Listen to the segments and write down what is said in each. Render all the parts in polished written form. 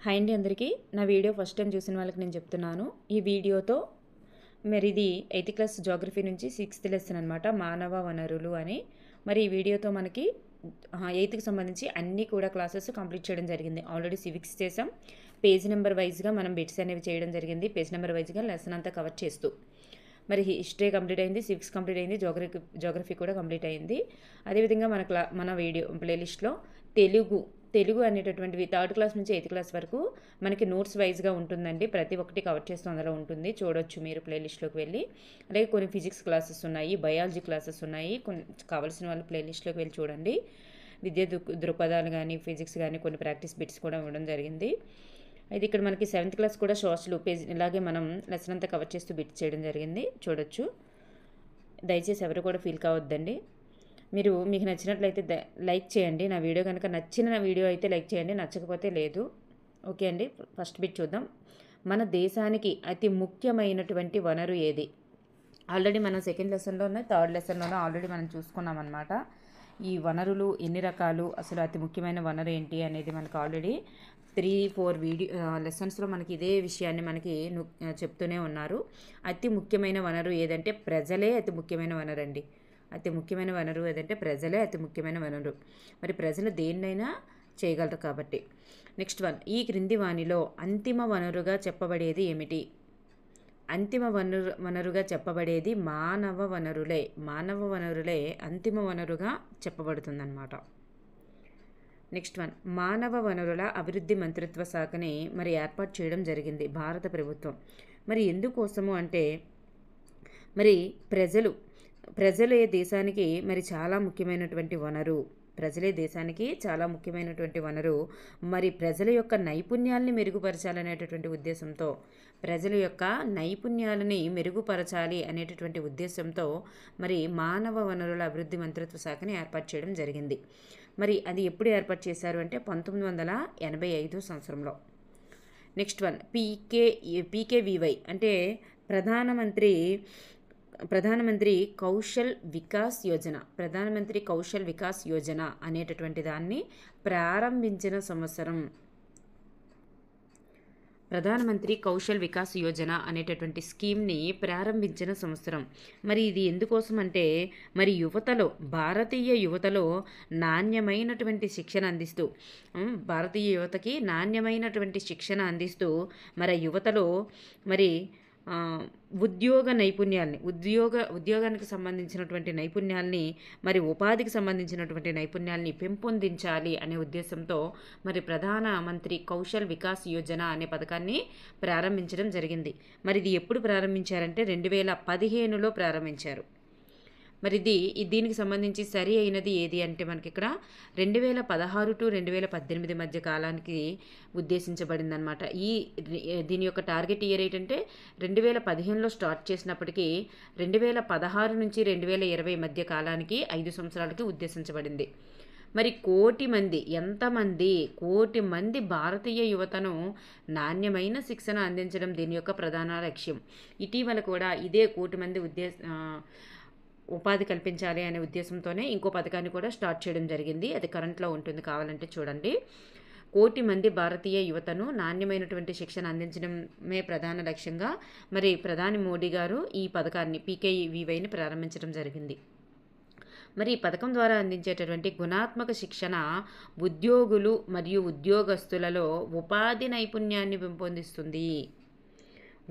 Hi అండి అందరికీ. నా వీడియో ఫస్ట్ టైం చూసిన వాళ్ళకి నేను చెప్తున్నాను. ఈ వీడియోతో మరి ఇది 8th క్లాస్ జియోగ్రఫీ నుంచి 6th లెసన్ అనమాట, మానవ వనరులు అని. మరి ఈ వీడియోతో మనకి 8th సంబంధించి అన్నీ కూడా క్లాసెస్ కంప్లీట్ చేయడం జరిగింది. ఆల్రెడీ సివిక్స్ చేసాం. పేజ్ నెంబర్ వైజ్గా మనం బిట్స్ అనేవి చేయడం జరిగింది. పేజ్ నెంబర్ వైజ్గా లెసన్ అంతా కవర్ చేస్తూ మరి హిస్టరీ కంప్లీట్ అయింది, సివిక్స్ కంప్లీట్ అయింది, జోగ్రఫీ కూడా కంప్లీట్ అయింది. అదేవిధంగా మన వీడియో ప్లేలిస్ట్లో తెలుగు అనేటటువంటివి 3rd క్లాస్ నుంచి 8th క్లాస్ వరకు మనకి నోట్స్ వైజ్గా ఉంటుందండి. ప్రతి ఒక్కటి కవర్ చేస్తూ అందులో ఉంటుంది, చూడొచ్చు మీరు ప్లేలిస్ట్లోకి వెళ్ళి. అలాగే కొన్ని ఫిజిక్స్ క్లాసెస్ ఉన్నాయి, బయాలజీ క్లాసెస్ ఉన్నాయి. కొన్ని కావాల్సిన వాళ్ళు ప్లేలిస్ట్లోకి వెళ్ళి చూడండి. విద్యా దృక్పథాలు కానీ ఫిజిక్స్ కానీ కొన్ని ప్రాక్టీస్ బిట్స్ కూడా ఇవ్వడం జరిగింది. అయితే ఇక్కడ మనకి 7th క్లాస్ కూడా సోషల్ పేజ్ ఇలాగే మనం లెసన్ అంతా కవర్ చేస్తూ బిట్స్ చేయడం జరిగింది, చూడొచ్చు. దయచేసి ఎవరు కూడా ఫీల్ కావద్దండి. మీకు నచ్చినట్లయితే లైక్ చేయండి. నా వీడియో కనుక నచ్చిన వీడియో అయితే లైక్ చేయండి, నచ్చకపోతే లేదు. ఓకే అండి, ఫస్ట్ బిట్ చూద్దాం. మన దేశానికి అతి ముఖ్యమైనటువంటి వనరు ఏది? ఆల్రెడీ మనం 2nd లెసన్లోనే 3rd లెసన్లోనే ఆల్రెడీ మనం చూసుకున్నాం అనమాట. ఈ వనరులు ఎన్ని రకాలు, అసలు అతి ముఖ్యమైన వనరు ఏంటి అనేది మనకు ఆల్రెడీ 3-4 లెసన్స్లో మనకి ఇదే విషయాన్ని మనకి చెప్తూనే ఉన్నారు. అతి ముఖ్యమైన వనరు ఏదంటే ప్రజలే అతి ముఖ్యమైన వనరు అండి. అతి ముఖ్యమైన వనరు ఏదంటే ప్రజలే అతి ముఖ్యమైన వనరు. మరి ప్రజలు దేన్నైనా చేయగలరు కాబట్టి. నెక్స్ట్ వన్, ఈ క్రింది వానిలో అంతిమ వనరుగా చెప్పబడేది ఏమిటి? అంతిమ వనరుగా చెప్పబడేది మానవ వనరులే. మానవ వనరులే అంతిమ వనరుగా చెప్పబడుతుందన్నమాట. నెక్స్ట్ వన్, మానవ వనరుల అభివృద్ధి మంత్రిత్వ శాఖని మరి ఏర్పాటు చేయడం జరిగింది భారత ప్రభుత్వం. మరి ఎందుకోసము అంటే మరి ప్రజలే దేశానికి మరి చాలా ముఖ్యమైనటువంటి వనరు. ప్రజలే దేశానికి చాలా ముఖ్యమైనటువంటి వనరు. మరి ప్రజల యొక్క నైపుణ్యాలని మెరుగుపరచాలనేటటువంటి ఉద్దేశంతో, ప్రజల యొక్క నైపుణ్యాలని మెరుగుపరచాలి అనేటటువంటి ఉద్దేశంతో మరి మానవ వనరుల అభివృద్ధి మంత్రిత్వ శాఖని ఏర్పాటు చేయడం జరిగింది. మరి అది ఎప్పుడు ఏర్పాటు చేశారు అంటే 1985 సంవత్సరంలో. నెక్స్ట్ వన్, పీకేవీవై అంటే ప్రధానమంత్రి కౌశల్ వికాస్ యోజన. ప్రధానమంత్రి కౌశల్ వికాస్ యోజన అనేటటువంటి దాన్ని ప్రారంభించిన సంవత్సరం. ప్రధానమంత్రి కౌశల్ వికాస్ యోజన అనేటటువంటి స్కీమ్ని ప్రారంభించిన సంవత్సరం. మరి ఇది ఎందుకోసం అంటే మరి భారతీయ యువతలో నాణ్యమైనటువంటి శిక్షణ అందిస్తూ, భారతీయ యువతకి నాణ్యమైనటువంటి శిక్షణ అందిస్తూ మరి యువతలో మరి ఉద్యోగ నైపుణ్యాల్ని ఉద్యోగానికి సంబంధించినటువంటి నైపుణ్యాల్ని మరి ఉపాధికి సంబంధించినటువంటి నైపుణ్యాల్ని పెంపొందించాలి అనే ఉద్దేశంతో మరి ప్రధానమంత్రి కౌశల్ వికాస్ యోజన అనే పథకాన్ని ప్రారంభించడం జరిగింది. మరి ఇది ఎప్పుడు ప్రారంభించారంటే 2015లో ప్రారంభించారు. మరి దీనికి సంబంధించి సరి అయినది ఏది అంటే మనకి ఇక్కడ 2016 to 2018 మధ్య కాలానికి ఉద్దేశించబడిందనమాట. దీని యొక్క టార్గెట్ ఇయర్ ఏంటంటే 2015లో స్టార్ట్ చేసినప్పటికీ 2016 నుంచి 2020 మధ్య కాలానికి 5 సంవత్సరాలకి ఉద్దేశించబడింది. మరి కోటి మంది భారతీయ యువతను నాణ్యమైన శిక్షణ అందించడం దీని యొక్క ప్రధాన లక్ష్యం. ఇటీవల కూడా ఇదే కోటి మంది ఉపాధి కల్పించాలి అనే ఉద్దేశంతోనే ఇంకో పథకాన్ని కూడా స్టార్ట్ చేయడం జరిగింది. అది కరెంట్లో ఉంటుంది, కావాలంటే చూడండి. కోటి మంది భారతీయ యువతను నాణ్యమైనటువంటి శిక్షణ అందించడమే ప్రధాన లక్ష్యంగా మరి ప్రధాని మోడీ గారు ఈ పథకాన్ని పీకేవీవైని ప్రారంభించడం జరిగింది. మరి ఈ పథకం ద్వారా అందించేటటువంటి గుణాత్మక శిక్షణ ఉద్యోగులు మరియు ఉద్యోగస్తులలో ఉపాధి నైపుణ్యాన్ని పెంపొందిస్తుంది.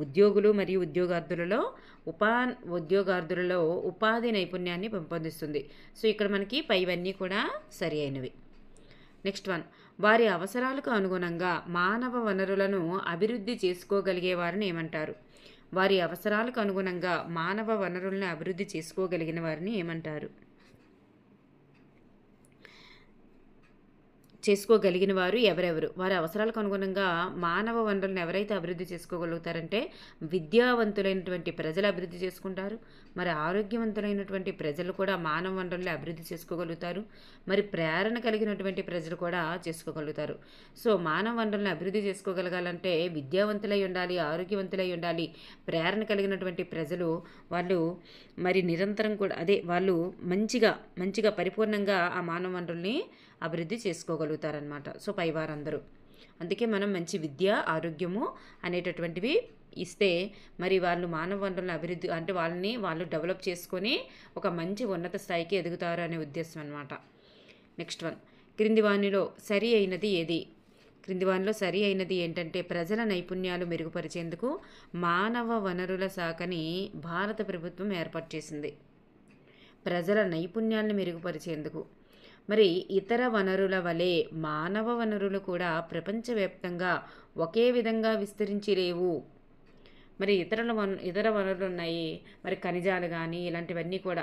ఉద్యోగులు మరియు ఉద్యోగార్థులలో ఉపాధి నైపుణ్యాన్ని పెంపొందిస్తుంది. సో ఇక్కడ మనకి పైవన్నీ కూడా సరి అయినవి. నెక్స్ట్ వన్, వారి అవసరాలకు అనుగుణంగా మానవ వనరులను అభివృద్ధి చేసుకోగలిగే వారిని ఏమంటారు? వారి అవసరాలకు అనుగుణంగా మానవ వనరులను అభివృద్ధి చేసుకోగలిగిన వారిని ఏమంటారు? చేసుకోగలిగిన వారు ఎవరెవరు? వారి అవసరాలకు అనుగుణంగా మానవ వనరులను ఎవరైతే అభివృద్ధి చేసుకోగలుగుతారంటే విద్యావంతులైనటువంటి ప్రజలు అభివృద్ధి చేసుకుంటారు. మరి ఆరోగ్యవంతులైనటువంటి ప్రజలు కూడా మానవ వనరులను అభివృద్ధి చేసుకోగలుగుతారు. మరి ప్రేరణ కలిగినటువంటి ప్రజలు కూడా చేసుకోగలుగుతారు. సో మానవ వనరులను అభివృద్ధి చేసుకోగలగాలంటే విద్యావంతులై ఉండాలి, ఆరోగ్యవంతులై ఉండాలి, ప్రేరణ కలిగినటువంటి ప్రజలు. వాళ్ళు మరి నిరంతరం కూడా వాళ్ళు మంచిగా పరిపూర్ణంగా ఆ మానవ వనరుల్ని అభివృద్ధి చేసుకోగలుగుతారనమాట. సో పైవారందరూ అందుకే మనం మంచి విద్య, ఆరోగ్యము అనేటటువంటివి ఇస్తే మరి వాళ్ళు మానవ వనరుల అభివృద్ధి అంటే వాళ్ళు డెవలప్ చేసుకొని ఒక మంచి ఉన్నత స్థాయికి ఎదుగుతారు అనే ఉద్దేశం అనమాట. నెక్స్ట్ వన్, క్రింది వానిలో సరి అయినది ఏది? క్రింది వానిలో సరి అయినది ఏంటంటే ప్రజల నైపుణ్యాలు మెరుగుపరిచేందుకు మానవ వనరుల శాఖని భారత ప్రభుత్వం ఏర్పాటు చేసింది. ప్రజల నైపుణ్యాలను మెరుగుపరిచేందుకు. మరి ఇతర వనరుల వలె మానవ వనరులు కూడా ప్రపంచవ్యాప్తంగా ఒకే విధంగా విస్తరించి లేవు. మరి ఇతర వనరులు ఉన్నాయి, మరి ఖనిజాలు కానీ ఇలాంటివన్నీ కూడా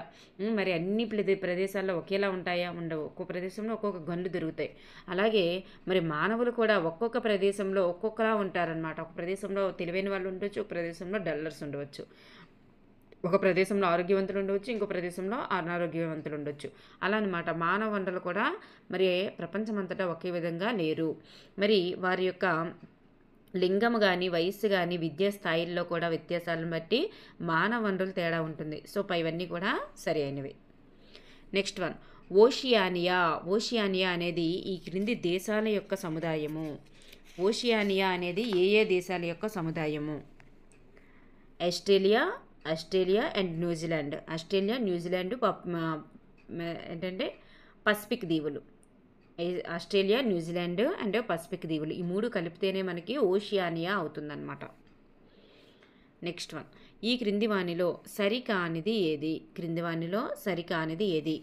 మరి అన్ని ప్రదేశాల్లో ఒకేలా ఉంటాయా? ఉండవు. ఒక్కొక్క ప్రదేశంలో ఒక్కొక్క గనులు దొరుకుతాయి. అలాగే మరి మానవులు కూడా ఒక్కొక్క ప్రదేశంలో ఒక్కొక్కలా ఉంటారనమాట. ఒక ప్రదేశంలో తెలివైన వాళ్ళు ఉండొచ్చు, ఒక ప్రదేశంలో డల్లర్స్ ఉండవచ్చు, ఒక ప్రదేశంలో ఆరోగ్యవంతులు ఉండవచ్చు, ఇంకో ప్రదేశంలో అనారోగ్యవంతులు ఉండొచ్చు. అలా అనమాట. మానవ వనరులు కూడా మరి ప్రపంచమంతటా ఒకే విధంగా లేరు. మరి వారి యొక్క లింగము కానీ, వయస్సు కానీ, విద్యా స్థాయిల్లో కూడా వ్యత్యాసాలను బట్టి మానవ వనరులు తేడా ఉంటుంది. సో పైవన్నీ కూడా సరి అయినవి. నెక్స్ట్ వన్, ఓషియానియా అనేది ఈ క్రింది దేశాల యొక్క సముదాయము. ఓషియానియా అనేది ఏ దేశాల యొక్క సముదాయము? Australia and New Zealand. న్యూజిలాండ్ ఏంటంటే పసిఫిక్ దీవులు. ఆస్ట్రేలియా, న్యూజిలాండ్ అండ్ పసిఫిక్ దీవులు, ఈ మూడు కలిపితేనే మనకి ఓషియానియా అవుతుందన్నమాట. నెక్స్ట్ వన్, ఈ క్రింది వానిలో సరికానిది ఏది?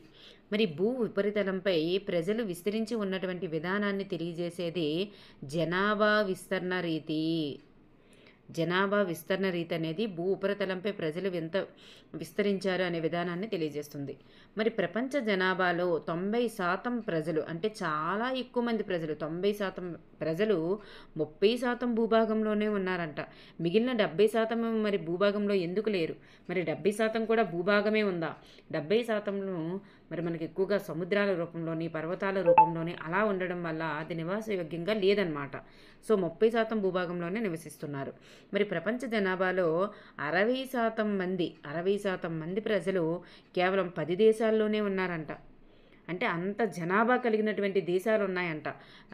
మరి భూ ఉపరితలంపై ప్రజలు విస్తరించి ఉన్నటువంటి విధానాన్ని తెలియజేసేది జనాభా విస్తరణ రీతి అనేది భూ ఉపరితలంపై ప్రజలు ఎంత విస్తరించారు అనే విధానాన్ని తెలియజేస్తుంది. మరి ప్రపంచ జనాభాలో 90% ప్రజలు, అంటే చాలా ఎక్కువ మంది ప్రజలు, 90% ప్రజలు 30% భూభాగంలోనే ఉన్నారంట. మిగిలిన 70% మరి భూభాగంలో ఎందుకు లేరు? మరి 70% కూడా భూభాగమే ఉందా? 70%ను మరి మనకి ఎక్కువగా సముద్రాల రూపంలోని, పర్వతాల రూపంలోని అలా ఉండడం వల్ల అది నివాసయోగ్యంగా లేదనమాట. సో 30% భూభాగంలోనే నివసిస్తున్నారు. మరి ప్రపంచ జనాభాలో 60% మంది ప్రజలు కేవలం 10 దేశాల్లోనే ఉన్నారంట. అంటే అంత జనాభా కలిగినటువంటి దేశాలు ఉన్నాయంట.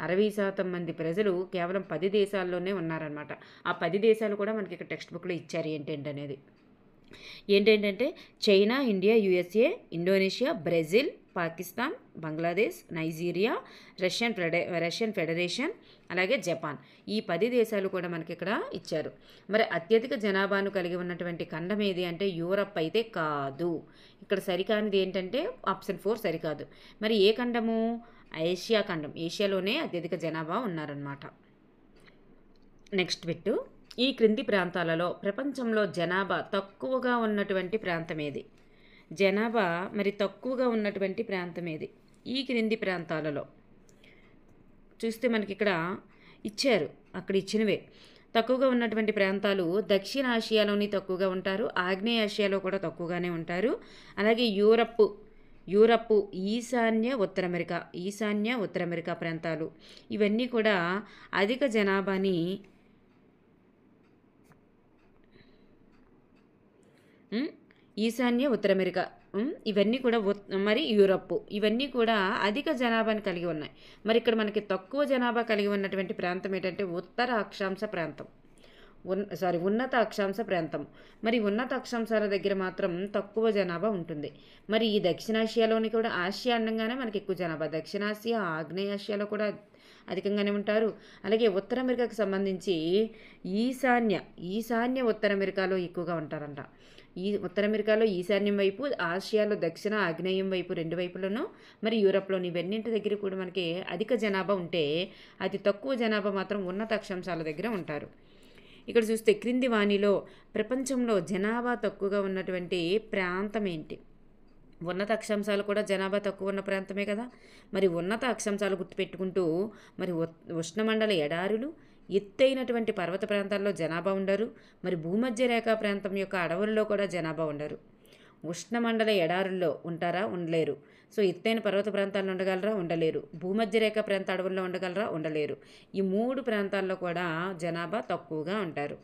60% మంది ప్రజలు కేవలం 10 దేశాల్లోనే ఉన్నారనమాట. ఆ 10 దేశాలు కూడా మనకి ఇక్కడ టెక్స్ట్ బుక్లో ఇచ్చారు ఏంటంటే China, India, USA, Indonesia, Brazil, Pakistan, Bangladesh, Nigeria, Russian federation, అలాగే జపాన్. ఈ 10 దేశాలు కూడా మనకి ఇక్కడ ఇచ్చారు. మరి అత్యధిక జనాభాను కలిగి ఉన్నటువంటి ఖండం ఏది అంటే యూరప్ అయితే కాదు. ఇక్కడ సరికానిది ఏంటంటే ఆప్షన్ 4 సరికాదు. మరి ఏ ఖండము? ఏషియా ఖండం. ఏషియాలోనే అత్యధిక జనాభా ఉన్నారన్నమాట. నెక్స్ట్ బిట్టు, ఈ క్రింది ప్రాంతాలలో ప్రపంచంలో జనాభా తక్కువగా ఉన్నటువంటి ప్రాంతం ఏది? ఈ క్రింది ప్రాంతాలలో చూస్తే మనకి ఇక్కడ ఇచ్చారు, అక్కడ ఇచ్చినవే. తక్కువగా ఉన్నటువంటి ప్రాంతాలు దక్షిణ ఆసియాలోని తక్కువగా ఉంటారు, ఆగ్నేయ ఆసియాలో కూడా తక్కువగానే ఉంటారు. అలాగే యూరప్, ఈశాన్య ఉత్తర అమెరికా ప్రాంతాలు, ఇవన్నీ కూడా అధిక జనాభాని ఈశాన్య ఉత్తర అమెరికా ఇవన్నీ కూడా మరి యూరప్, ఇవన్నీ కూడా అధిక జనాభాని కలిగి ఉన్నాయి. మరి ఇక్కడ మనకి తక్కువ జనాభా కలిగి ఉన్నటువంటి ప్రాంతం ఏంటంటే ఉన్నత అక్షాంశ ప్రాంతం. మరి ఉన్నత అక్షాంశాల దగ్గర మాత్రం తక్కువ జనాభా ఉంటుంది. మరి ఈ దక్షిణాసియాలోని కూడా, ఆసియా అనగానే మనకి ఎక్కువ జనాభా, దక్షిణాసియా, ఆగ్నేయాసియాలో కూడా అధికంగానే ఉంటారు. అలాగే ఉత్తర అమెరికాకు సంబంధించి ఈశాన్య ఉత్తర అమెరికాలో ఎక్కువగా ఉంటారంట. ఈ ఉత్తర అమెరికాలో ఈశాన్యం వైపు, ఆసియాలో దక్షిణ ఆగ్నేయం వైపు, రెండు వైపులను, మరి యూరప్లోని ఇవన్నింటి దగ్గర కూడా మనకి అధిక జనాభా ఉంటే అతి తక్కువ జనాభా మాత్రం ఉన్నత అక్షాంశాల దగ్గర ఉంటారు. ఇక్కడ చూస్తే క్రింది వానిలో ప్రపంచంలో జనాభా తక్కువగా ఉన్నటువంటి ప్రాంతం ఏంటి? ఉన్నత అక్షాంశాలు కూడా జనాభా తక్కువ ఉన్న ప్రాంతమే కదా. మరి ఉన్నత అక్షాంశాలు గుర్తుపెట్టుకుంటూ మరి ఉష్ణమండల ఎడారులు, ఎత్తైనటువంటి పర్వత ప్రాంతాల్లో జనాభా ఉండరు. మరి భూమధ్య రేఖా ప్రాంతం యొక్క అడవుల్లో కూడా జనాభా ఉండరు. ఉష్ణమండల ఎడారుల్లో ఉంటారా? ఉండలేరు. సో ఎత్తైన పర్వత ప్రాంతాల్లో ఉండగలరా? ఉండలేరు. భూమధ్య రేఖా ప్రాంత అడవుల్లో ఉండగలరా? ఉండలేరు. ఈ 3 ప్రాంతాల్లో కూడా జనాభా తక్కువగా ఉంటారు.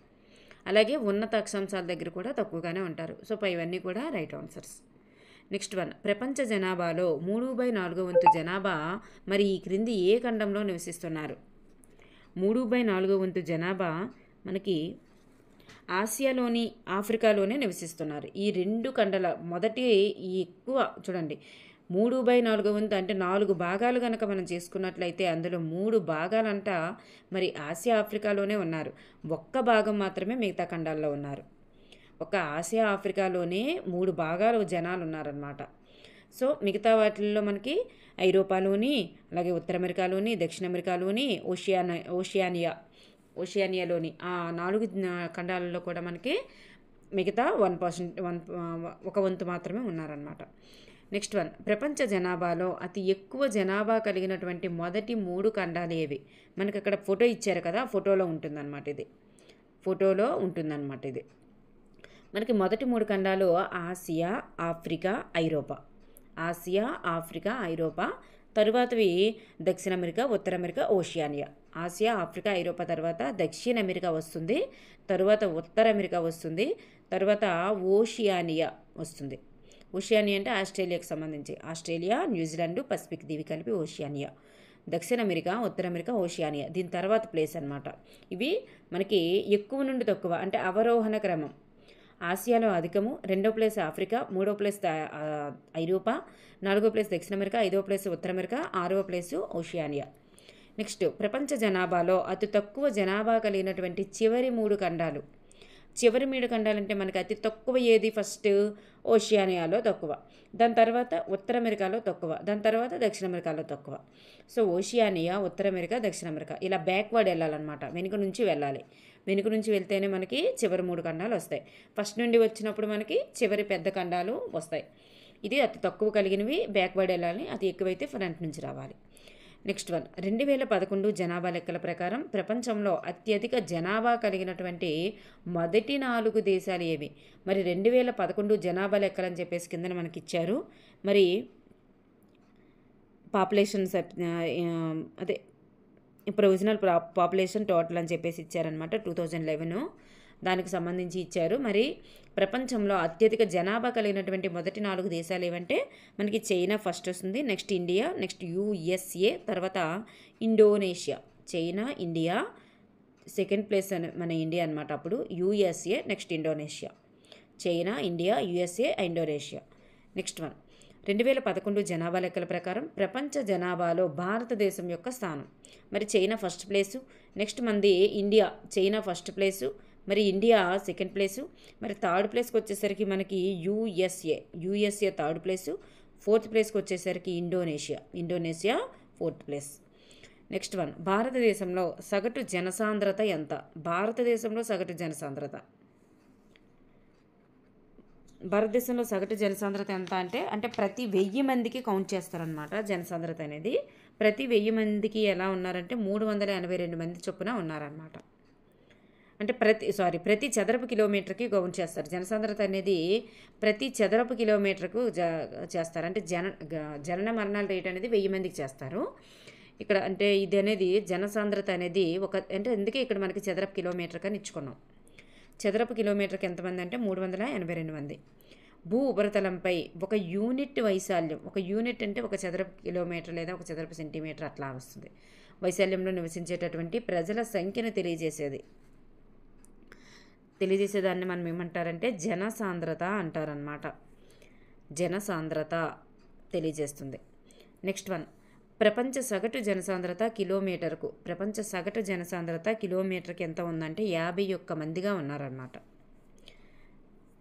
అలాగే ఉన్నత అక్షాంశాల దగ్గర కూడా తక్కువగానే ఉంటారు. సో ఇవన్నీ కూడా రైట్ ఆన్సర్స్. నెక్స్ట్ వన్, ప్రపంచ జనాభాలో 3/4 వంతు జనాభా మరి ఈ క్రింది ఏ ఖండంలో నివసిస్తున్నారు? 3/4 వంతు జనాభా మనకి ఆసియాలోని ఆఫ్రికాలోనే నివసిస్తున్నారు. ఈ 2 ఖండాల మొదటి ఈ ఎక్కువ చూడండి 3/4 వంతు అంటే 4 భాగాలు కనుక మనం చేసుకున్నట్లయితే అందులో 3 భాగాలంట మరి ఆసియా ఆఫ్రికాలోనే ఉన్నారు. ఒక్క భాగం మాత్రమే మిగతా ఖండాల్లో ఉన్నారు. ఒక ఆసియా ఆఫ్రికాలోనే 3 భాగాలు జనాలు ఉన్నారనమాట. సో మిగతా వాటిల్లో మనకి ఐరోపాలోని, అలాగే ఉత్తర అమెరికాలోని, దక్షిణ అమెరికాలోని, ఓషియానియాలోని ఆ 4 ఖండాలలో కూడా మనకి మిగతా 1% 1 వంతు మాత్రమే ఉన్నారనమాట. నెక్స్ట్ వన్, ప్రపంచ జనాభాలో అతి ఎక్కువ జనాభా కలిగినటువంటి మొదటి 3 ఖండాలు ఏవి? మనకి అక్కడ ఫోటో ఇచ్చారు కదా, ఫోటోలో ఉంటుందన్నమాట ఇది. మనకి మొదటి 3 ఖండాలు ఆసియా, ఆఫ్రికా, ఐరోపా. తరువాతవి దక్షిణ అమెరికా, ఉత్తర అమెరికా, ఓషియానియా. ఆసియా, ఆఫ్రికా, ఐరోపా తర్వాత దక్షిణ అమెరికా వస్తుంది, తరువాత ఉత్తర అమెరికా వస్తుంది, తర్వాత ఓషియానియా వస్తుంది. ఓషియానియా అంటే ఆస్ట్రేలియాకి సంబంధించి ఆస్ట్రేలియా, న్యూజిలాండ్, పసిఫిక్ దీవి కలిపి ఓషియానియా. దక్షిణ అమెరికా, ఉత్తర అమెరికా, ఓషియానియా దీని తర్వాత ప్లేస్ అనమాట. ఇవి మనకి ఎక్కువ నుండి తక్కువ అంటే అవరోహణ క్రమం. ఆసియాలో అధికము, 2వ ప్లేస్ ఆఫ్రికా, 3వ ప్లేస్ ఐరోపా, 4వ ప్లేస్ దక్షిణ అమెరికా, 5వ ప్లేస్ ఉత్తర అమెరికా, 6వ ప్లేసు ఓషియానియా. నెక్స్ట్, ప్రపంచ జనాభాలో అతి తక్కువ జనాభా కలిగినటువంటి చివరి 3 ఖండాలు. చివరి 3 ఖండాలు అంటే మనకి అతి తక్కువ ఏది? ఫస్ట్ ఓషియానియాలో తక్కువ, దాని తర్వాత ఉత్తర అమెరికాలో తక్కువ, దాని తర్వాత దక్షిణ అమెరికాలో తక్కువ. సో ఓషియానియా, ఉత్తర అమెరికా, దక్షిణ అమెరికా ఇలా బ్యాక్వర్డ్ వెళ్ళాలన్నమాట. వెనుక నుంచి వెళ్ళాలి. వెనుక నుంచి వెళ్తేనే మనకి చివరి 3 ఖండాలు వస్తాయి. ఫస్ట్ నుండి వచ్చినప్పుడు మనకి చివరి పెద్ద ఖండాలు వస్తాయి. ఇది అతి తక్కువ కలిగినవి బ్యాక్వర్డ్ వెళ్ళాలి, అతి ఎక్కువైతే ఫ్రంట్ నుంచి రావాలి. నెక్స్ట్ వన్, 2011 జనాభా లెక్కల ప్రకారం ప్రపంచంలో అత్యధిక జనాభా కలిగినటువంటి మొదటి 4 దేశాలు ఏవి? మరి 2011 జనాభా లెక్కలు అని చెప్పేసి కింద మనకి ఇచ్చారు. మరి పాపులేషన్ అదే ప్రొవిజనల్ పాపులేషన్ టోటల్ అని చెప్పేసి ఇచ్చారనమాట 2011 దానికి సంబంధించి ఇచ్చారు. మరి ప్రపంచంలో అత్యధిక జనాభా కలిగినటువంటి మొదటి 4 దేశాలు ఏవంటే మనకి చైనా ఫస్ట్ వస్తుంది, నెక్స్ట్ ఇండియా, నెక్స్ట్ USA, తర్వాత Indonesia. China, India, second place మన ఇండియా అనమాట. అప్పుడు USA, next Indonesia. China, India, USA, Indonesia. Next one, 2011 జనాభా లెక్కల ప్రకారం ప్రపంచ జనాభాలో భారతదేశం యొక్క స్థానం. మరి చైనా ఫస్ట్ ప్లేసు, నెక్స్ట్ మంది ఇండియా, చైనా ఫస్ట్ ప్లేసు, మరి ఇండియా సెకండ్ ప్లేసు, మరి థర్డ్ ప్లేస్కి వచ్చేసరికి మనకి USA థర్డ్ ప్లేసు, ఫోర్త్ ప్లేస్కి వచ్చేసరికి Indonesia fourth place. Next one, భారతదేశంలో సగటు జనసాంద్రత ఎంత? భారతదేశంలో సగటు జనసాంద్రత ఎంత అంటే ప్రతి 1000 మందికి కౌంట్ చేస్తారనమాట. జనసాంద్రత అనేది ప్రతి 1000 మందికి ఎలా ఉన్నారంటే 382 మంది చొప్పున ఉన్నారనమాట. అంటే ప్రతి చదరపు కిలోమీటర్కి కౌంట్ చేస్తారు. జనసాంద్రత అనేది ప్రతి చదరపు కిలోమీటర్కు చేస్తారు. అంటే జనన మరణాల రేట్ అనేది 1000 మందికి చేస్తారు ఇక్కడ. అంటే ఇది అనేది జనసాంద్రత అనేది అంటే అందుకే ఇక్కడ మనకి చదరపు కిలోమీటర్కి అని ఇచ్చుకున్నాం. చదరపు కిలోమీటర్కి ఎంతమంది అంటే 382 మంది. భూ ఉపరితలంపై ఒక యూనిట్ వైశాల్యం, ఒక యూనిట్ అంటే ఒక చదరపు కిలోమీటర్ లేదా ఒక చదరపు సెంటీమీటర్ అట్లా వస్తుంది. వైశాల్యంలో నివసించేటటువంటి ప్రజల సంఖ్యను తెలియజేసేదాన్ని మనం ఏమంటారంటే జనసాంద్రత అంటారనమాట. జనసాంద్రత తెలియజేస్తుంది. నెక్స్ట్ వన్, ప్రపంచ సగటు జనసాంద్రత కిలోమీటర్కి ఎంత ఉందంటే 51 మందిగా ఉన్నారన్నమాట.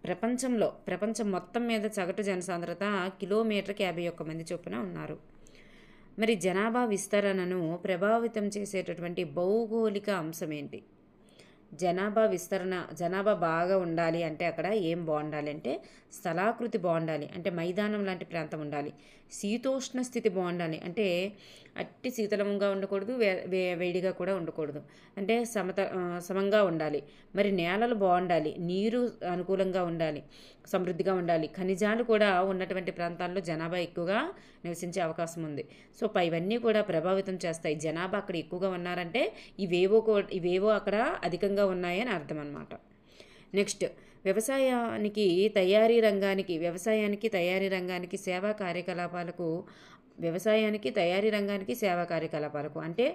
ప్రపంచం మొత్తం మీద సగటు జనసాంద్రత కిలోమీటర్కి 51 మంది చొప్పున ఉన్నారు. మరి జనాభా విస్తరణను ప్రభావితం చేసేటటువంటి భౌగోళిక అంశం ఏంటి? జనాభా బాగా ఉండాలి అంటే అక్కడ ఏం బాగుండాలి అంటే స్థలాకృతి బాగుండాలి, అంటే మైదానం లాంటి ప్రాంతం ఉండాలి. శీతోష్ణ స్థితి బాగుండాలి, అంటే అట్టి శీతలంగా ఉండకూడదు, వేడిగా కూడా ఉండకూడదు, అంటే సమంగా ఉండాలి. మరి నేలలు బాగుండాలి, నీరు అనుకూలంగా ఉండాలి, సమృద్ధిగా ఉండాలి. ఖనిజాలు కూడా ఉన్నటువంటి ప్రాంతాల్లో జనాభా ఎక్కువగా నివసించే అవకాశం ఉంది. సో ఇవన్నీ కూడా ప్రభావితం చేస్తాయి. జనాభా అక్కడ ఎక్కువగా ఉన్నారంటే ఇవేవో అక్కడ అధికంగా ఉన్నాయని అర్థం అన్నమాట. నెక్స్ట్, వ్యవసాయానికి తయారీ రంగానికి సేవా కార్యకలాపాలకు వ్యవసాయానికి, తయారీ రంగానికి, సేవా కార్యకలాపాలకు. అంటే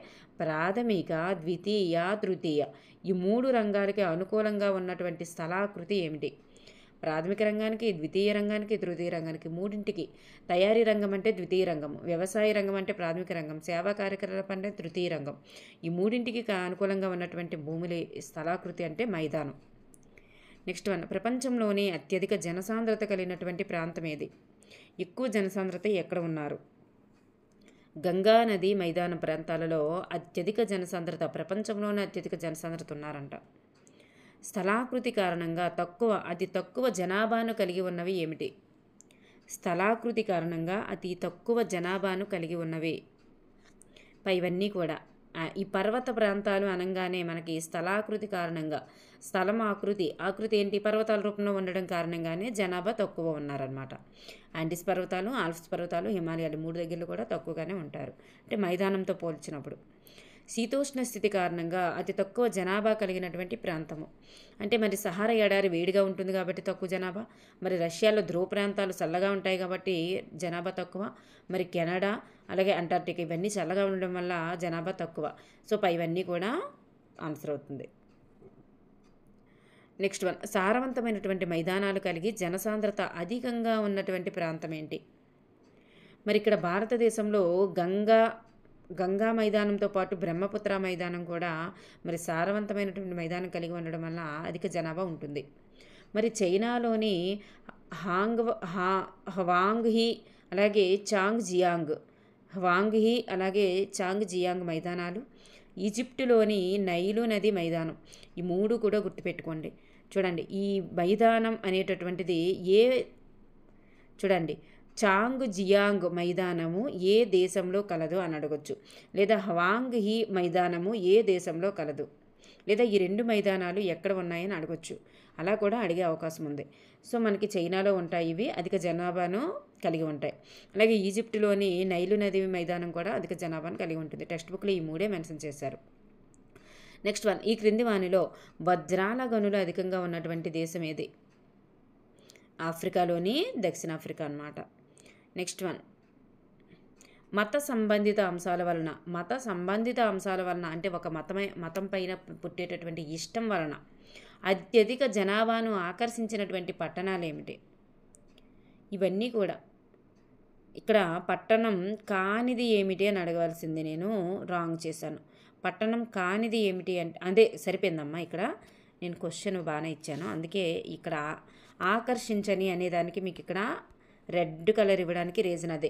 ప్రాథమిక, ద్వితీయ, తృతీయ ఈ 3 రంగాలకి అనుకూలంగా ఉన్నటువంటి స్థలాకృతి ఏమిటి? ప్రాథమిక రంగానికి, ద్వితీయ రంగానికి, తృతీయ రంగానికి మూడింటికి. తయారీ రంగం అంటే ద్వితీయ రంగం, వ్యవసాయ రంగం అంటే ప్రాథమిక రంగం, సేవా కార్యకలాపం అంటే తృతీయ రంగం. ఈ మూడింటికి అనుకూలంగా ఉన్నటువంటి భూముల స్థలాకృతి అంటే మైదానం. నెక్స్ట్ వన్, ప్రపంచంలోనే అత్యధిక జనసాంద్రత కలిగినటువంటి ప్రాంతం ఏది? ఎక్కువ జనసాంద్రత ఎక్కడ ఉన్నారు? గంగా నది మైదాన ప్రాంతాలలో అత్యధిక జనసాంద్రత, ప్రపంచంలోనే అత్యధిక జనసాంద్రత ఉన్నారంట. స్థలాకృతి కారణంగా అతి తక్కువ జనాభాను కలిగి ఉన్నవి ఏమిటి? స్థలాకృతి కారణంగా అతి తక్కువ జనాభాను కలిగి ఉన్నవి ఇవన్నీ కూడా. ఈ పర్వత ప్రాంతాలు అనగానే మనకి స్థలాకృతి కారణంగా, స్థలం ఆకృతి ఏంటి? పర్వతాల రూపంలో ఉండడం కారణంగానే జనాభా తక్కువ ఉన్నారనమాట. ఆండీస్ పర్వతాలు, ఆల్ప్స్ పర్వతాలు, హిమాలయాలు 3 దగ్గరలో కూడా తక్కువగానే ఉంటారు, అంటే మైదానంతో పోల్చినప్పుడు. శీతోష్ణ స్థితి కారణంగా అతి తక్కువ జనాభా కలిగినటువంటి ప్రాంతము అంటే మరి సహారా ఎడారి వేడిగా ఉంటుంది కాబట్టి తక్కువ జనాభా, మరి రష్యాలో ధ్రువ ప్రాంతాలు చల్లగా ఉంటాయి కాబట్టి జనాభా తక్కువ, మరి కెనడా అలాగే అంటార్క్టికా ఇవన్నీ చల్లగా ఉండడం వల్ల జనాభా తక్కువ. సో ఇవన్నీ కూడా ఆన్సర్ అవుతుంది. నెక్స్ట్ వన్, సారవంతమైనటువంటి మైదానాలు కలిగి జనసాంద్రత అధికంగా ఉన్నటువంటి ప్రాంతం ఏంటి? మరి ఇక్కడ భారతదేశంలో గంగా మైదానంతో పాటు బ్రహ్మపుత్ర మైదానం కూడా మరి సారవంతమైనటువంటి మైదానం కలిగి ఉండడం వల్ల అధిక జనాభా ఉంటుంది. మరి చైనాలోని హవాంగ్హీ అలాగే చాంగ్ జియాంగ్ మైదానాలు, ఈజిప్టులోని నైలు నది మైదానం ఈ 3 కూడా గుర్తుపెట్టుకోండి. చూడండి, ఈ మైదానం అనేటటువంటిది చూడండి చాంగ్ జియాంగ్ మైదానము ఏ దేశంలో కలదు అని అడగొచ్చు, లేదా హవాంగ్ హీ మైదానము ఏ దేశంలో కలదు, లేదా ఈ 2 మైదానాలు ఎక్కడ ఉన్నాయని అడగొచ్చు. అలా కూడా అడిగే అవకాశం ఉంది. సో మనకి చైనాలో ఉంటాయి, ఇవి అధిక జనాభాను కలిగి ఉంటాయి. అలాగే ఈజిప్టులోని నైలు నది మైదానం కూడా అధిక జనాభాను కలిగి ఉంటుంది. టెక్స్ట్ బుక్లో ఈ 3 మెన్షన్ చేశారు. నెక్స్ట్ వన్, ఈ క్రింది వానిలో వజ్రాల గనులు అధికంగా ఉన్నటువంటి దేశం ఏది? ఆఫ్రికాలోని దక్షిణాఫ్రికా అన్నమాట. నెక్స్ట్ వన్, మత సంబంధిత అంశాల వలన అంటే ఒక మతం పైన పుట్టేటటువంటి ఇష్టం వలన అత్యధిక జనాభాను ఆకర్షించినటువంటి పట్టణాలు ఏమిటి? ఇవన్నీ కూడా. ఇక్కడ పట్టణం కానిది ఏమిటి అని అడగవలసింది, నేను రాంగ్ చేశాను. పట్టణం కానిది ఏమిటి అంటే అదే సరిపోయిందమ్మా. ఇక్కడ నేను క్వశ్చన్ బాగానే ఇచ్చాను, అందుకే ఇక్కడ ఆకర్షించని అనేదానికి మీకు ఇక్కడ రెడ్ కలర్ ఇవ్వడానికి రీజన్ అదే.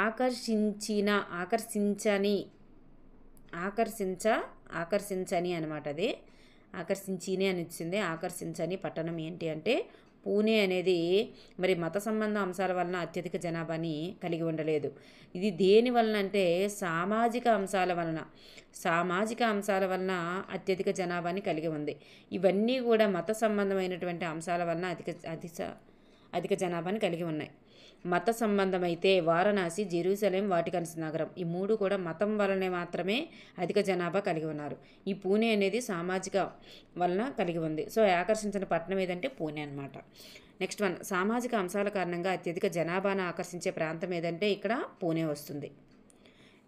ఆకర్షించని అనమాట. అదే ఆకర్షించినే అని ఇచ్చింది. ఆకర్షించని పట్టణం ఏంటి అంటే పూణే అనేది మరి మత సంబంధ అంశాల వలన అత్యధిక జనాభాని కలిగి ఉండలేదు. ఇది దేని వలన అంటే సామాజిక అంశాల వలన అత్యధిక జనాభాని కలిగి ఉంది. ఇవన్నీ కూడా మత సంబంధమైనటువంటి అంశాల వలన అధిక జనాభాని కలిగి ఉన్నాయి. మత సంబంధమైతే వారణాసి, జెరూసలేం, వాటికన్స్ నగరం ఈ 3 కూడా మతం వలనే మాత్రమే అధిక జనాభా కలిగి ఉన్నారు. ఈ పూణే అనేది సామాజిక వలన కలిగి ఉంది. సో ఆకర్షించిన పట్టణం ఏదంటే పూణే అనమాట. నెక్స్ట్ వన్, సామాజిక అంశాల కారణంగా అత్యధిక జనాభాను ఆకర్షించే ప్రాంతం ఏదంటే ఇక్కడ పూణే వస్తుంది.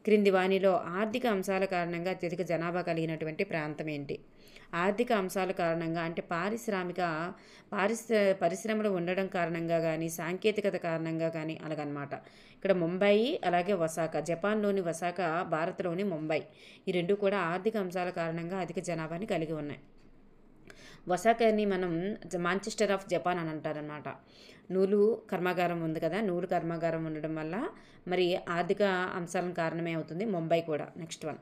క్రింది వానిలో ఆర్థిక అంశాల కారణంగా అత్యధిక జనాభా కలిగినటువంటి ప్రాంతం ఏంటి? ఆర్థిక అంశాల కారణంగా అంటే పరిశ్రమలు ఉండడం కారణంగా కానీ, సాంకేతికత కారణంగా కానీ అలాగనమాట. ఇక్కడ ముంబై అలాగే ఒసాకా, జపాన్లోని ఒసాకా, భారత్లోని ముంబై ఈ 2 కూడా ఆర్థిక అంశాల కారణంగా అధిక జనాభాని కలిగి ఉన్నాయి. ఒసాకాని మనం మాంచెస్టర్ ఆఫ్ జపాన్ అని అంటారనమాట. నూలు కర్మాగారం ఉంది కదా, నూలు కర్మాగారం ఉండడం వల్ల మరి ఆర్థిక అంశాల కారణమే అవుతుంది ముంబై కూడా. నెక్స్ట్ వన్,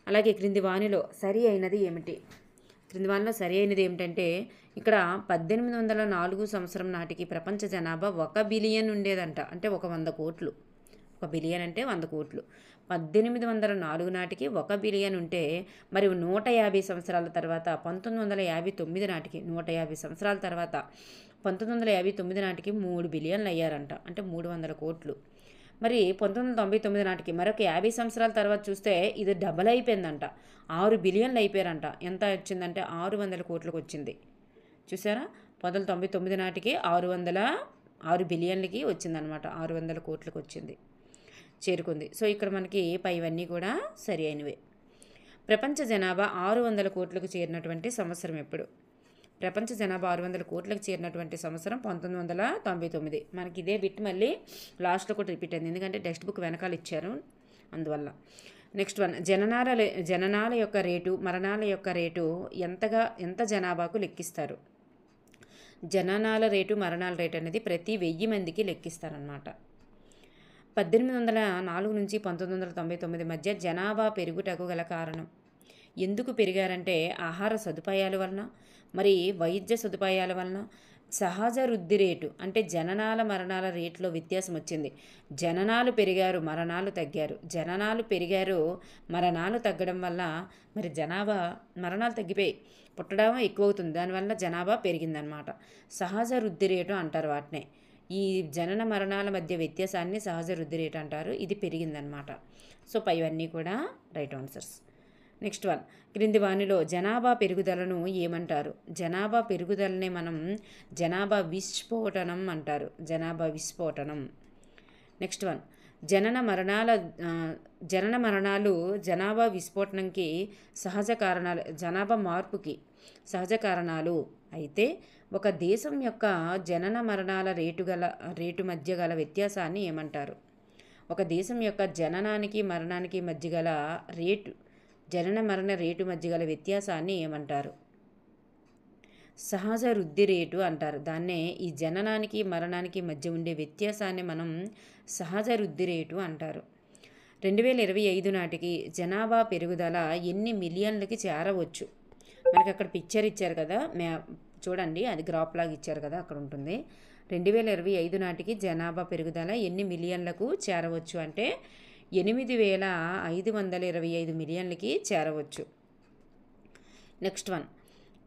అలాగే క్రింది వానిలో సరి అయినది ఏమిటి? క్రింది వానిలో సరి అయినది ఏమిటంటే ఇక్కడ 1804 సంవత్సరం నాటికి ప్రపంచ జనాభా 1 బిలియన్ ఉండేదంట. అంటే 100 కోట్లు. 1 బిలియన్ అంటే 100 కోట్లు. 1804 నాటికి 1 బిలియన్ ఉంటే మరి 150 సంవత్సరాల తర్వాత 1959 నాటికి 150 సంవత్సరాల తర్వాత 1959 నాటికి 3 బిలియన్లు అయ్యారంట. అంటే 300 కోట్లు. మరి 1999 నాటికి మరొక 50 సంవత్సరాల తర్వాత చూస్తే ఇది డబల్ అయిపోయిందంట. 6 బిలియన్లు అయిపోయారంట. ఎంత వచ్చిందంటే 600 కోట్లకు వచ్చింది. చూసారా, 1999 నాటికి 6 బిలియన్లకి వచ్చిందనమాట. 600 కోట్లకు వచ్చింది. చేరుకుంది. సో ఇక్కడ మనకి పైవన్నీ కూడా సరి అయినవే. ప్రపంచ జనాభా 600 కోట్లకు చేరినటువంటి సంవత్సరం ఎప్పుడు? ప్రపంచ జనాభా 600 కోట్లకు చేరినటువంటి సంవత్సరం 1999. మనకి ఇదే బిట్ మళ్ళీ లాస్ట్లో కూడా రిపీట్ అయింది, ఎందుకంటే టెక్స్ట్ బుక్ వెనకాల ఇచ్చారు అందువల్ల. నెక్స్ట్ వన్, జననాల యొక్క రేటు మరణాల యొక్క రేటు ఎంత జనాభాకు లెక్కిస్తారు? జననాల రేటు మరణాల రేటు అనేది ప్రతి 1000 మందికి లెక్కిస్తారనమాట. 1804 నుంచి 1999 మధ్య జనాభా పెరుగుటకు గల కారణం? ఎందుకు పెరిగారంటే ఆహార సదుపాయాల వలన, మరి వైద్య సదుపాయాల వలన, సహజ వృద్ధి రేటు అంటే జననాల మరణాల రేట్లో వ్యత్యాసం వచ్చింది. జననాలు పెరిగారు, మరణాలు తగ్గారు. జననాలు పెరిగారు, మరణాలు తగ్గడం వల్ల మరి మరణాలు తగ్గిపోయి పుట్టడం ఎక్కువ అవుతుంది, దానివల్ల జనాభా పెరిగిందనమాట. సహజ వృద్ధి రేటు అంటారు వాటినే. ఈ జనన మరణాల మధ్య వ్యత్యాసాన్ని సహజ వృద్ధి రేటు అంటారు. ఇది పెరిగిందనమాట. సో పైవన్నీ కూడా రైట్ ఆన్సర్స్. నెక్స్ట్ వన్, క్రింది వానిలో జనాభా పెరుగుదలను ఏమంటారు? జనాభా పెరుగుదలనే మనం జనాభా విస్ఫోటనం అంటారు. జనాభా విస్ఫోటనం. నెక్స్ట్ వన్, జనన మరణాలు జనాభా విస్ఫోటనంకి సహజ కారణాలు, జనాభా మార్పుకి సహజ కారణాలు అయితే ఒక దేశం యొక్క జనన మరణాల రేటు మధ్య గల వ్యత్యాసాన్ని ఏమంటారు? ఒక దేశం యొక్క జననానికి మరణానికి మధ్య గల జనన మరణ రేటు మధ్య గల వ్యత్యాసాన్ని ఏమంటారు? సహజ వృద్ధి రేటు అంటారు. దాన్నే ఈ జననానికి మరణానికి మధ్య ఉండే వ్యత్యాసాన్ని మనం సహజ వృద్ధి రేటు అంటారు. 2025 నాటికి జనాభా పెరుగుదల ఎన్ని మిలియన్లకి చేరవచ్చు? మనకి అక్కడ పిక్చర్ ఇచ్చారు కదా, చూడండి, అది గ్రాఫ్ లాగా ఇచ్చారు కదా, అక్కడ ఉంటుంది. 2025 నాటికి జనాభా పెరుగుదల ఎన్ని మిలియన్లకు చేరవచ్చు అంటే 8,525 మిలియన్లకి చేరవచ్చు. నెక్స్ట్ వన్,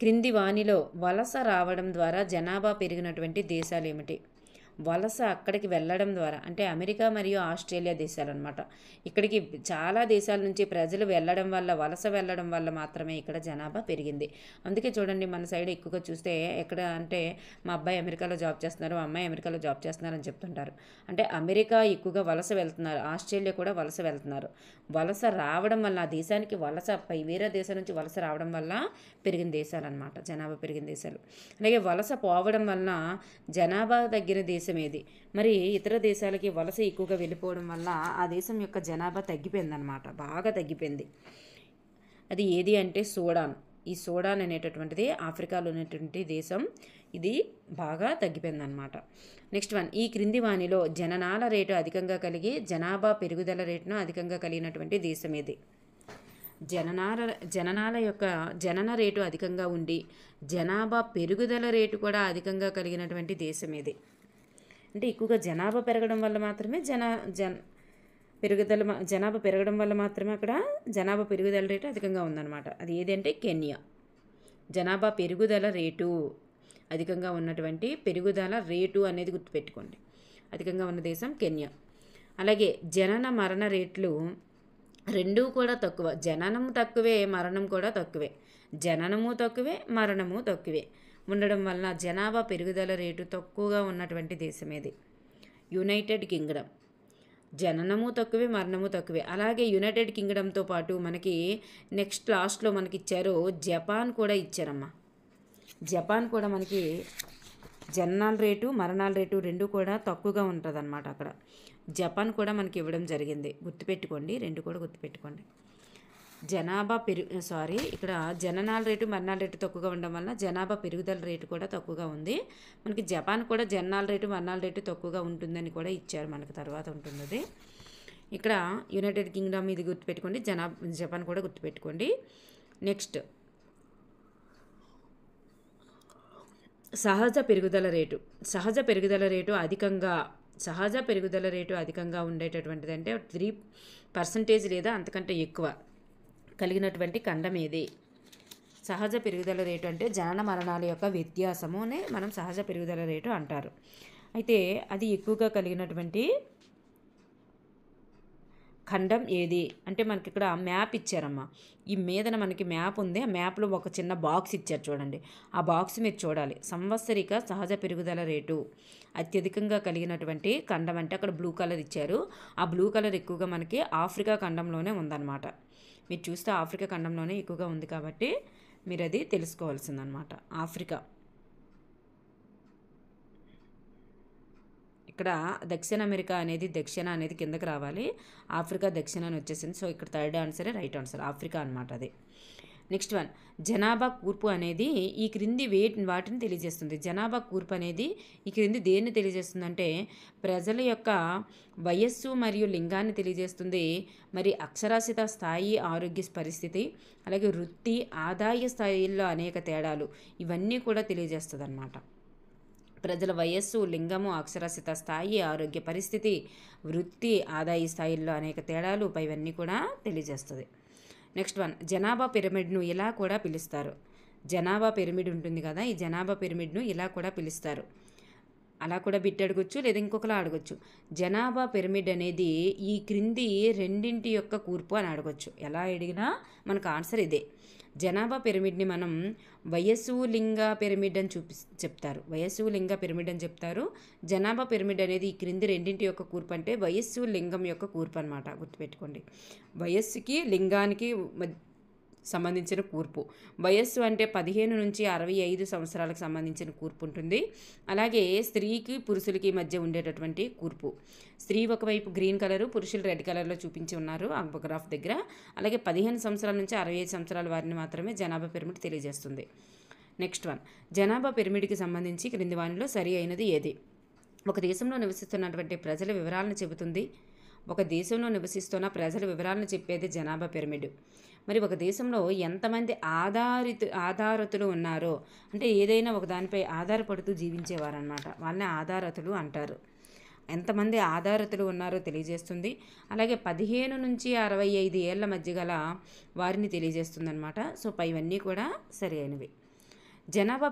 క్రింది వానిలో వలస రావడం ద్వారా జనాభా పెరిగినటువంటి దేశాలు ఏమిటి? వలస అక్కడికి వెళ్ళడం ద్వారా అంటే అమెరికా మరియు ఆస్ట్రేలియా దేశాలు అనమాట. ఇక్కడికి చాలా దేశాల నుంచి ప్రజలు వలస వెళ్ళడం వల్ల మాత్రమే ఇక్కడ జనాభా పెరిగింది. అందుకే చూడండి, మన సైడ్ ఎక్కువగా చూస్తే ఎక్కడ అంటే మా అబ్బాయి అమెరికాలో జాబ్ చేస్తున్నారు, మా అమ్మాయి అమెరికాలో జాబ్ చేస్తున్నారు అని చెప్తుంటారు. అంటే అమెరికా ఎక్కువగా వలస వెళ్తున్నారు, ఆస్ట్రేలియా కూడా వలస వెళ్తున్నారు. వలస రావడం వల్ల ఆ దేశానికి వేరే దేశం నుంచి వలస రావడం వల్ల పెరిగిన దేశాలు అనమాట, జనాభా పెరిగిన దేశాలు. అలాగే వలస పోవడం వలన జనాభా తగ్గిన దేశం ఏది? మరి ఇతర దేశాలకి వలస ఎక్కువగా వెళ్ళిపోవడం వల్ల ఆ దేశం యొక్క జనాభా తగ్గిపోయిందనమాట, బాగా తగ్గిపోయింది. అది ఏది అంటే సూడాన్. ఈ సూడాన్ అనేటటువంటిది ఆఫ్రికాలో ఉన్నటువంటి దేశం, ఇది బాగా తగ్గిపోయిందనమాట. నెక్స్ట్ వన్, ఈ క్రింది వానిలో జననాల రేటు అధికంగా కలిగి జనాభా పెరుగుదల రేటును అధికంగా కలిగినటువంటి దేశం ఏది? జననాల యొక్క జనన రేటు అధికంగా ఉండి జనాభా పెరుగుదల రేటు కూడా అధికంగా కలిగినటువంటి దేశం ఏది? అంటే ఎక్కువగా జనాభా పెరగడం వల్ల మాత్రమే జనాభా పెరగడం వల్ల మాత్రమే అక్కడ జనాభా పెరుగుదల రేటు అధికంగా ఉందన్నమాట. అది ఏదంటే కెన్యా. జనాభా పెరుగుదల రేటు అధికంగా ఉన్నటువంటి పెరుగుదల రేటు అనేది గుర్తుపెట్టుకోండి. అధికంగా ఉన్న దేశం కెన్యా. అలాగే జనన మరణ రేట్లు రెండూ కూడా తక్కువ. జననం తక్కువే, మరణం కూడా తక్కువే. జననము తక్కువే, మరణము తక్కువే ఉండడం వలన జనాభా పెరుగుదల రేటు తక్కువగా ఉన్నటువంటి దేశం ఏది? United Kingdom. జననము తక్కువే, మరణము తక్కువే. అలాగే యునైటెడ్ కింగ్డమ్తో పాటు మనకి నెక్స్ట్ లాస్ట్లో మనకి ఇచ్చారు జపాన్ కూడా ఇచ్చారమ్మా. జపాన్ కూడా మనకి జననాల రేటు మరణాల రేటు రెండు కూడా తక్కువగా ఉంటుంది అన్నమాట. అక్కడ జపాన్ కూడా మనకి ఇవ్వడం జరిగింది, గుర్తుపెట్టుకోండి, రెండు కూడా గుర్తుపెట్టుకోండి. ఇక్కడ జననాల రేటు మరణాల రేటు తక్కువగా ఉండడం వలన జనాభా పెరుగుదల రేటు కూడా తక్కువగా ఉంది. మనకి జపాన్ కూడా జననాల రేటు మరణాల రేటు తక్కువగా ఉంటుందని కూడా ఇచ్చారు, మనకు తర్వాత ఉంటుంది. ఇక్కడ యునైటెడ్ కింగ్డమ్ ఇది గుర్తుపెట్టుకోండి, జపాన్ కూడా గుర్తుపెట్టుకోండి. నెక్స్ట్ సహజ పెరుగుదల రేటు అధికంగా ఉండేటటువంటిది అంటే 3% లేదా అంతకంటే ఎక్కువ కలిగినటువంటి ఖండం ఏది? సహజ పెరుగుదల రేటు అంటే జనన మరణాల యొక్క వ్యత్యాసమునే మనం సహజ పెరుగుదల రేటు అంటారు. అయితే అది ఎక్కువగా కలిగినటువంటి ఖండం ఏది అంటే మనకి ఇక్కడ మ్యాప్ ఇచ్చారమ్మా. ఈ మీదన మనకి మ్యాప్ ఉంది. ఆ మ్యాప్లో ఒక చిన్న బాక్స్ ఇచ్చారు చూడండి. ఆ బాక్స్ మీరు చూడాలి. సంవత్సరిక సహజ పెరుగుదల రేటు అత్యధికంగా కలిగినటువంటి ఖండం అంటే అక్కడ బ్లూ కలర్ ఇచ్చారు. ఆ బ్లూ కలర్ ఎక్కువగా మనకి ఆఫ్రికా ఖండంలోనే ఉందన్నమాట. మీరు చూస్తే ఆఫ్రికా ఖండంలోనే ఎక్కువగా ఉంది కాబట్టి మీరు అది తెలుసుకోవాల్సిందనమాట. ఆఫ్రికా ఇక్కడ దక్షిణ అమెరికా అనేది దక్షిణ అనేది కిందకి రావాలి. ఆఫ్రికా దక్షిణ అని వచ్చేసింది. సో ఇక్కడ థర్డ్ ఆన్సరే రైట్ ఆన్సర్ ఆఫ్రికా అనమాట అది. నెక్స్ట్ వన్, జనాభా కూర్పు అనేది ఈ క్రింది వాటిని తెలియజేస్తుంది. జనాభా కూర్పు అనేది ఈ క్రింది దేన్ని తెలియజేస్తుందంటే ప్రజల యొక్క వయస్సు మరియు లింగాన్ని తెలియజేస్తుంది. మరి అక్షరాస్యత స్థాయి, ఆరోగ్య పరిస్థితి, అలాగే వృత్తి, ఆదాయ స్థాయిల్లో అనేక తేడాలు ఇవన్నీ కూడా తెలియజేస్తుంది అన్నమాట. ప్రజల వయస్సు, లింగము, అక్షరాస్యత స్థాయి, ఆరోగ్య పరిస్థితి, వృత్తి, ఆదాయ స్థాయిల్లో అనేక తేడాలు ఇవన్నీ కూడా తెలియజేస్తుంది. నెక్స్ట్ వన్, జనాభా పిరమిడ్ను ఇలా కూడా పిలుస్తారు. జనాభా పిరమిడ్ ఉంటుంది కదా, ఈ జనాభా పిరమిడ్ను ఇలా కూడా పిలుస్తారు. అలా కూడా బిట్ అడగొచ్చు, లేదా ఇంకొకలా అడగొచ్చు. జనాభా పిరమిడ్ అనేది ఈ క్రింది రెండింటి యొక్క కూర్పు అని అడగొచ్చు. ఎలా అడిగినా మనకు ఆన్సర్ ఇదే. జనాభా పిరమిడ్ని మనం వయస్సు లింగ పిరమిడ్ అని చెప్తారు. వయస్సు లింగ పిరమిడ్ అని చెప్తారు. జనాభా పిరమిడ్ అనేది ఈ క్రింది రెండింటి యొక్క కూర్పు అంటే వయస్సు లింగం యొక్క కూర్పు అనమాట. గుర్తుపెట్టుకోండి, వయస్సుకి లింగానికి సంబంధించిన కూర్పు. వయస్సు అంటే 15 నుంచి 65 సంవత్సరాలకు సంబంధించిన కూర్పు ఉంటుంది. అలాగే స్త్రీకి పురుషులకి మధ్య ఉండేటటువంటి కూర్పు. స్త్రీ ఒకవైపు గ్రీన్ కలరు, పురుషులు రెడ్ కలర్లో చూపించి ఉన్నారు ఆ గ్రాఫ్ దగ్గర. అలాగే 15 సంవత్సరాల నుంచి 65 సంవత్సరాల వారిని మాత్రమే జనాభా పిరమిడ్ తెలియజేస్తుంది. నెక్స్ట్ వన్, జనాభా పిరమిడ్కి సంబంధించి క్రింది వానిలో సరి అయినది ఏది? ఒక దేశంలో నివసిస్తున్నటువంటి ప్రజల వివరాలను చెబుతుంది. ఒక దేశంలో నివసిస్తున్న ప్రజల వివరాలను చెప్పేది జనాభా పిరమిడ్. మరి ఒక దేశంలో ఎంతమంది ఆధారతులు ఉన్నారో అంటే ఏదైనా ఒక దానిపై ఆధారపడుతూ జీవించేవారనమాట, వాళ్ళని ఆధారతులు అంటారు. ఎంతమంది ఆధారతులు ఉన్నారో తెలియజేస్తుంది. అలాగే 15 నుంచి 65 ఏళ్ల మధ్య గల వారిని తెలియజేస్తుంది అనమాట. సో ఇవన్నీ కూడా సరి అయినవి. జనాభా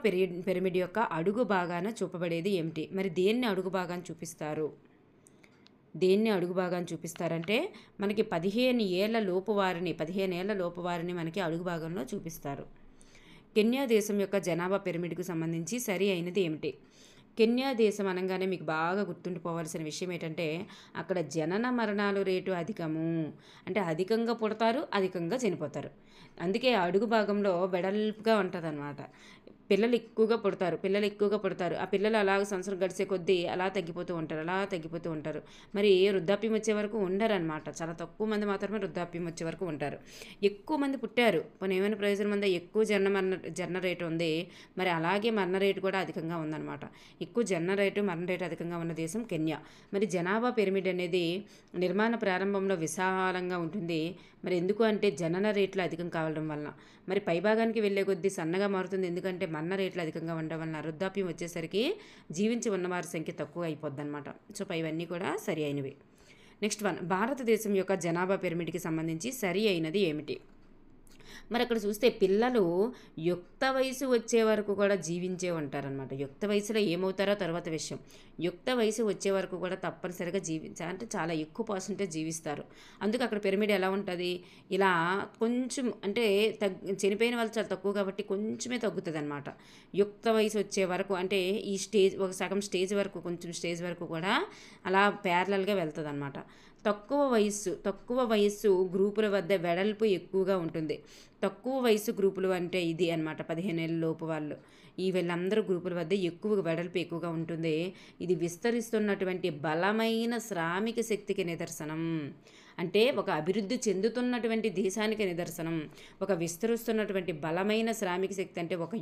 పిరమిడ్ యొక్క అడుగు భాగాన చూపబడేది ఏమిటి? మరి దేన్ని అడుగు భాగాన్ని చూపిస్తారు? దేన్ని అడుగు భాగాన్ని చూపిస్తారంటే మనకి 15 ఏళ్ల లోపు వారిని మనకి అడుగు భాగంలో చూపిస్తారు. కెన్యా దేశం యొక్క జనాభా పిరమిడ్కు సంబంధించి సరి అయినది ఏమిటి? కెన్యా దేశం అనగానే మీకు బాగా గుర్తుండిపోవాల్సిన విషయం ఏంటంటే అక్కడ జనన మరణాలు రేటు అధికము. అంటే అధికంగా పుడతారు, అధికంగా చనిపోతారు. అందుకే అడుగు భాగంలో వెడల్పుగా ఉంటుంది అన్నమాట. పిల్లలు ఎక్కువగా పుడతారు. ఆ పిల్లలు అలాగ సంవత్సరం గడిచే కొద్దీ అలా తగ్గిపోతూ ఉంటారు. మరి వృద్ధాప్యం వచ్చే వరకు ఉండరనమాట. చాలా తక్కువ మంది మాత్రమే వృద్ధాప్యం వచ్చే వరకు ఉంటారు. ఎక్కువ మంది పుట్టారు, పోనీ ఏమైనా ప్రయోజనం ఉందా? ఎక్కువ జనన రేటు ఉంది. మరి అలాగే మరణ రేటు కూడా అధికంగా ఉందన్నమాట. ఎక్కువ మరణ రేటు అధికంగా ఉన్న దేశం కెన్యా. మరి జనాభా పిరమిడ్ అనేది నిర్మాణ ప్రారంభంలో విశాలంగా ఉంటుంది. మరి ఎందుకు అంటే జనన రేట్లు అధికం కావడం వలన. మరి పైభాగానికి వెళ్ళే కొద్దీ సన్నగా మారుతుంది. ఎందుకంటే మరణ రేట్లు అధికంగా ఉండడం వలన వృద్ధాప్యం వచ్చేసరికి జీవించి ఉన్నవారి సంఖ్య తక్కువ అయిపోద్ది అనమాట. సో ఇవన్నీ కూడా సరి అయినవి. నెక్స్ట్ వన్, భారతదేశం యొక్క జనాభా పిరమిడ్కి సంబంధించి సరి అయినది ఏమిటి? మరి అక్కడ చూస్తే పిల్లలు యుక్త వయసు వచ్చే వరకు కూడా జీవించే ఉంటారనమాట. యుక్త వయసులో ఏమవుతారో తర్వాత విషయం. యుక్త వయసు వచ్చే వరకు కూడా తప్పనిసరిగా అంటే చాలా ఎక్కువ పర్సెంటేజ్ జీవిస్తారు. అందుకు అక్కడ పిరమిడ్ ఎలా ఉంటుంది? ఇలా కొంచెం అంటే చనిపోయిన వాళ్ళు చాలా తక్కువ కాబట్టి కొంచెమే తగ్గుతుంది అనమాట. యుక్త వయసు వచ్చే వరకు అంటే ఈ ఒక సగం స్టేజ్ వరకు కూడా అలా ప్యారలల్గా వెళ్తుంది అనమాట. తక్కువ వయస్సు గ్రూపుల వద్ద వెడల్పు ఎక్కువగా ఉంటుంది. తక్కువ వయసు గ్రూపులు అంటే ఇది అనమాట, 15 ఏళ్ళ లోపు వాళ్ళు. వీళ్ళందరూ గ్రూపుల వద్ద వెడల్పు ఎక్కువగా ఉంటుంది. ఇది విస్తరిస్తున్నటువంటి బలమైన శ్రామిక శక్తికి నిదర్శనం. అంటే ఒక అభివృద్ధి చెందుతున్నటువంటి దేశానికి నిదర్శనం. ఒక విస్తరిస్తున్నటువంటి బలమైన శ్రామిక శక్తి అంటే ఒక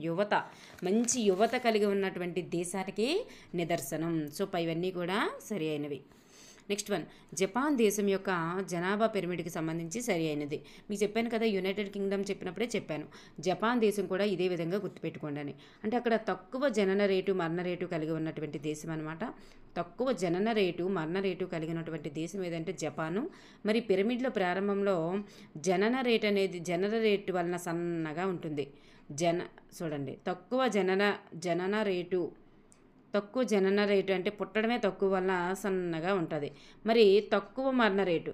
మంచి యువత కలిగి ఉన్నటువంటి దేశానికి నిదర్శనం. సో ఇవన్నీ కూడా సరి అయినవి. నెక్స్ట్ వన్, జపాన్ దేశం యొక్క జనాభా పిరమిడ్కి సంబంధించి సరి అయినది. మీకు చెప్పాను కదా, యునైటెడ్ కింగ్డమ్ చెప్పినప్పుడే చెప్పాను. జపాన్ దేశం కూడా ఇదే విధంగా గుర్తుపెట్టుకోండి అని. అంటే అక్కడ తక్కువ జనన రేటు మరణ రేటు కలిగి ఉన్నటువంటి దేశం అనమాట. తక్కువ జనన రేటు మరణ రేటు కలిగినటువంటి దేశం ఏదంటే జపాను. మరి పిరమిడ్ల ప్రారంభంలో జనన రేటు వలన సన్నగా ఉంటుంది. చూడండి, తక్కువ జనన రేటు అంటే పుట్టడమే తక్కువ వల్ల సన్నగా ఉంటుంది. మరి తక్కువ మరణ రేటు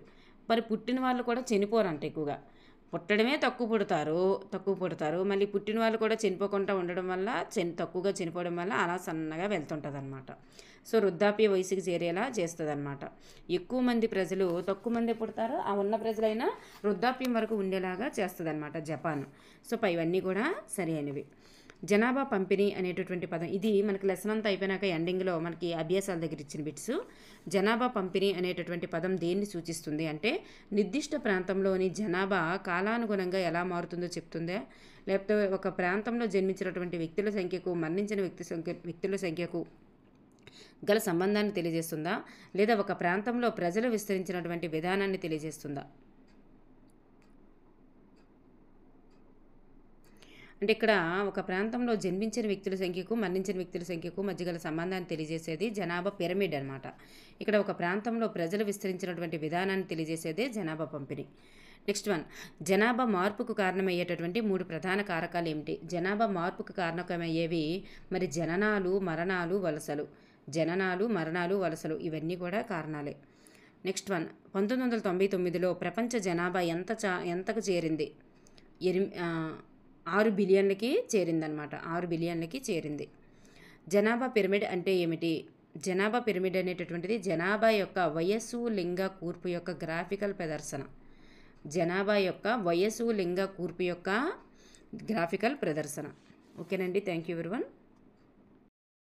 మరి పుట్టిన వాళ్ళు కూడా చనిపోరంట ఎక్కువగా. పుట్టడమే తక్కువ పుడతారు. మళ్ళీ పుట్టిన వాళ్ళు కూడా చనిపోకుండా ఉండడం వల్ల తక్కువగా చనిపోవడం వల్ల అలా సన్నగా వెళ్తుంటుందన్నమాట. సో వృద్ధాప్య వయసుకి చేరేలా చేస్తుందన్నమాట. ఎక్కువ మంది ప్రజలు తక్కువ మంది పుడతారు, ఆ ఉన్న ప్రజలైనా వృద్ధాప్యం వరకు ఉండేలాగా చేస్తుందన్నమాట జపాన్. సో ఇవన్నీ కూడా సరి అయినవి. జనాభా పంపిణీ అనేటటువంటి పదం, ఇది మనకి లెసన్ అంతా అయిపోయినాక ఎండింగ్లో మనకి అభ్యాసాల దగ్గర ఇచ్చిన బిట్స్. జనాభా పంపిణీ అనేటటువంటి పదం దేన్ని సూచిస్తుంది అంటే నిర్దిష్ట ప్రాంతంలోని జనాభా కాలానుగుణంగా ఎలా మారుతుందో చెప్తుందా, లేకపోతే ఒక ప్రాంతంలో జన్మించినటువంటి వ్యక్తుల సంఖ్యకు మరణించిన వ్యక్తుల సంఖ్యకు గల సంబంధాన్ని తెలియజేస్తుందా, లేదా ఒక ప్రాంతంలో ప్రజలు విస్తరించినటువంటి విధానాన్ని తెలియజేస్తుందా? అంటే ఇక్కడ ఒక ప్రాంతంలో జన్మించిన వ్యక్తుల సంఖ్యకు మరణించిన వ్యక్తుల సంఖ్యకు మధ్య గల సంబంధాన్ని తెలియజేసేది జనాభా పిరమిడ్ అనమాట. ఇక్కడ ఒక ప్రాంతంలో ప్రజలు విస్తరించినటువంటి విధానాన్ని తెలియజేసేదే జనాభా పంపిణీ. నెక్స్ట్ వన్, జనాభా మార్పుకు కారణమయ్యేటటువంటి 3 ప్రధాన కారకాలు ఏమిటి? జనాభా మార్పుకు కారణమయ్యేవి మరి జననాలు, మరణాలు, వలసలు ఇవన్నీ కూడా కారణాలే. నెక్స్ట్ వన్, 1999లో ప్రపంచ జనాభా ఎంతకు చేరింది? 6 బిలియన్లకి చేరిందనమాట. 6 బిలియన్లకి చేరింది. జనాభా పిరమిడ్ అంటే ఏమిటి? జనాభా పిరమిడ్ అనేటటువంటిది జనాభా యొక్క వయస్సు, లింగ, కూర్పు యొక్క గ్రాఫికల్ ప్రదర్శన. జనాభా యొక్క వయస్సు, లింగ, కూర్పు యొక్క గ్రాఫికల్ ప్రదర్శన. ఓకేనండి, థ్యాంక్ యూ ఎవరీవన్.